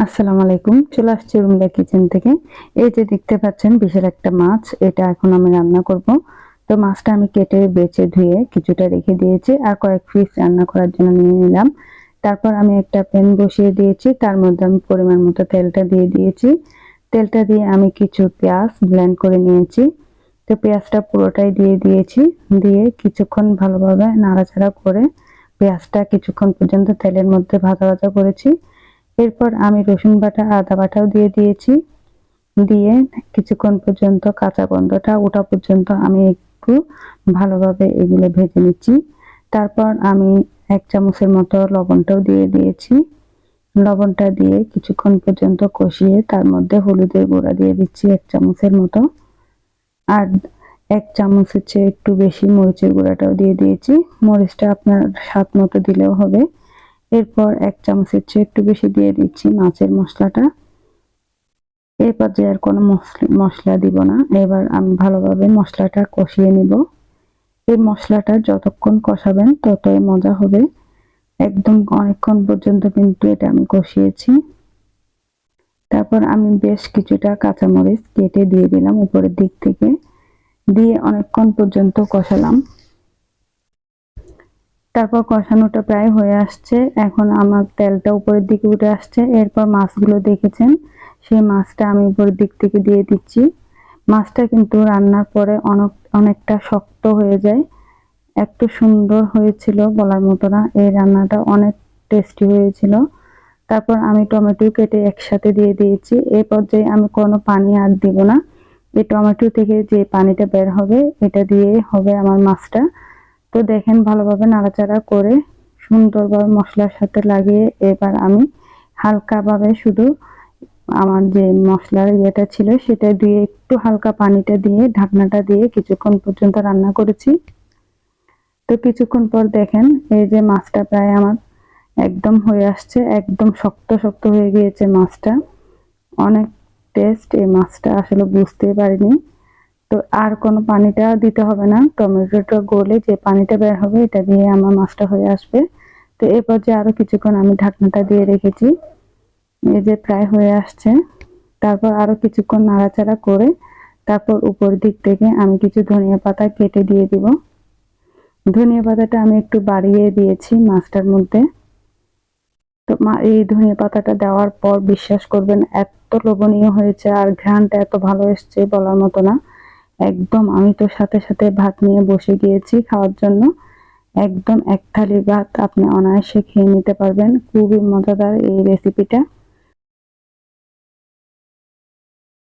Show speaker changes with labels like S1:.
S1: আসসালামু আলাইকুম। চলে আসছি রুমিলা কিচেন থেকে। এই যে দেখতে পাচ্ছেন বিশাল একটা মাছ, এটা এখন আমি রান্না করব। তো মাছটা আমি কেটে বেছে ধুয়ে কিছুটা রেখে দিয়েছি আর কয়েক পিস রান্না করার জন্য নিয়ে নিলাম। তারপর আমি একটা প্যান বসিয়ে দিয়েছি, তার মধ্যে আমি পরিমাণ মতো তেলটা দিয়ে দিয়েছি। তেলটা দিয়ে আমি কিছু পেঁয়াজ ব্লেন্ড করে নিয়েছি। তো পেঁয়াজটা পুরোটাই দিয়ে দিয়েছি, দিয়ে কিছুক্ষণ ভালোভাবে নাড়াচাড়া করে পেঁয়াজটা কিছুক্ষণ পর্যন্ত তেলের মধ্যে ভাজা ভাজা করেছি। এরপর আমি রসুন বাটা আদা বাটাও দিয়ে দিয়েছি, দিয়ে কিছুক্ষণ পর্যন্ত কাঁচা গন্ধটা ওঠা পর্যন্ত আমি একটু ভালোভাবে এগুলো ভেজে নিচ্ছি। তারপর আমি 1 চামচের মতো লবণটাও দিয়ে দিয়েছি। লবণটা দিয়ে কিছুক্ষণ পর্যন্ত কষিয়ে তার মধ্যে হলুদের গুঁড়া দিয়ে দিচ্ছি 1 চামচের মতো, আর 1 চামচের চেয়ে একটু বেশি মরিচের গুঁড়াটাও দিয়ে দিয়েছি। মরিচটা আপনার স্বাদ মতো দিলেও হবে। এরপর 1 চামচের চেয়ে একটু বেশি দিয়ে দিচ্ছি মাছের মশলাটা। এই পর্যায়ে আর কোনো মশলা দিব না। এবার আমি ভালোভাবে মশলাটা কষিয়ে নিব। এই মশলাটা যতক্ষণ কষাবেন ততই মজা হবে। একদম অনেকক্ষণ পর্যন্ত কিন্তু এটা আমি কষিয়েছি। তারপর আমি বেশ কিছুটা কাঁচামরিচ কেটে দিয়ে দিলাম উপরের দিক থেকে, দিয়ে অনেকক্ষণ পর্যন্ত কষালাম। তারপর কষানোটা প্রায় হয়ে আসছে। এখন আমার তেলটা উপরের দিকে উঠে আসছে। এরপর মাছগুলো দেখেছেন, সেই মাছটা আমি উপরের দিক থেকে দিয়ে দিচ্ছি। মাছটা কিন্তু রান্নার পরে অনেকটা শক্ত হয়ে যায়। এত সুন্দর হয়েছিল বলার মতো না, এই রান্নাটা অনেক টেস্টি হয়েছিল। তারপর আমি টমেটো কেটে একসাথে দিয়ে দিয়েছি। এই পর্যায়ে আমি কোনো পানি আর দিব না। এই টমেটো থেকে যে পানিটা বের হবে এটা দিয়ে হবে আমার মাছটা। তো দেখেন ভালোভাবে নাড়াচাড়া করে সুন্দরভাবে মশলার সাথে লাগিয়ে এবার আমি হালকাভাবে শুধু আমার যে মশলার ইয়েটা ছিল সেটা দিয়ে একটু হালকা পানিটা দিয়ে ঢাকনাটা দিয়ে কিছুক্ষণ পর্যন্ত রান্না করেছি। তো কিছুক্ষণ পর দেখেন এই যে মাছটা প্রায় আমার একদম হয়ে আসছে, একদম শক্ত শক্ত হয়ে গিয়েছে মাছটা। অনেক টেস্ট এই মাছটা, আসলে বুঝতেই পারিনি। তো আর কোনো পানিটা দিতে হবে না, টমেটোটা গলে যে পানিটা বের হবে এটা দিয়ে আমার মাছটা হয়ে আসবে। তো এই পর্যায়ে আরো কিছুক্ষণ আমি ঢাকনাটা দিয়ে রেখেছি। এই যে প্রায় হয়ে আসছে। তারপর আরো কিছুক্ষণ নাড়াচাড়া করে তারপর উপর দিক থেকে আমি কিছু ধনিয়া পাতা কেটে দিয়ে দিব। ধনিয়া পাতাটা আমি একটু বাড়িয়ে দিয়েছি মাছটার মধ্যে। তো এই ধনিয়া পাতাটা দেওয়ার পর বিশ্বাস করবেন এত লোভনীয় হয়েছে আর ঘ্রাণটা এত ভালো এসছে বলার মতো না। একদম আমি তো সাথে সাথে ভাত নিয়ে বসে গিয়েছি খাওয়ার জন্য। একদম 1 থালি ভাত আপনি অনায়াসে খেয়ে নিতে পারবেন। খুবই মজাদার এই রেসিপিটা।